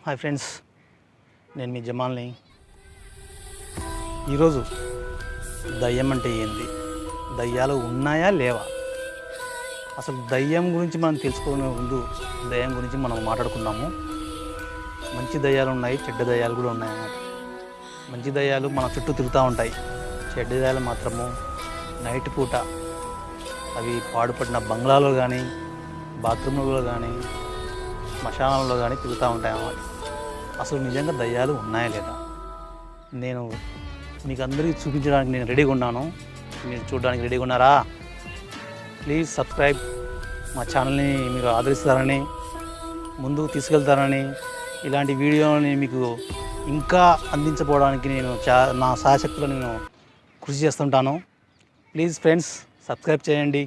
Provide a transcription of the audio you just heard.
Hi friends, నేను మీ జమాల్ని. ఈరోజు దయ్యం అంటే ఏంది, దయ్యాలు ఉన్నాయా లేవా, అసలు దయ్యం గురించి మనం తెలుసుకునే ముందు దయ్యం గురించి మనం మాట్లాడుకున్నాము. మంచి దయ్యాలు ఉన్నాయి, చెడ్డ దయ్యాలు కూడా ఉన్నాయి అన్నమాట. మంచి దయ్యాలు మన చుట్టూ తిరుగుతూ ఉంటాయి, చెడ్డ దయ్యాలు మాత్రము నైట్ పూట అవి పాడుపడిన బంగ్లాలో కానీ, బాత్రూంలో కానీ, శ్మశానంలో కానీ తిరుగుతూ ఉంటాయి అన్నమాట. అసలు నిజంగా దయ్యాలు ఉన్నాయా లేదా నేను మీకు అందరికీ చూపించడానికి నేను రెడీగా ఉన్నాను. మీరు చూడడానికి రెడీగా ఉన్నారా? Please subscribe. మా ఛానల్ని మీరు ఆదరిస్తారని, ముందుకు తీసుకెళ్తారని, ఇలాంటి వీడియోని మీకు ఇంకా అందించబోవడానికి నేను నా శాయశక్తిలో నేను కృషి చేస్తుంటాను. ప్లీజ్ ఫ్రెండ్స్, సబ్స్క్రైబ్ చేయండి.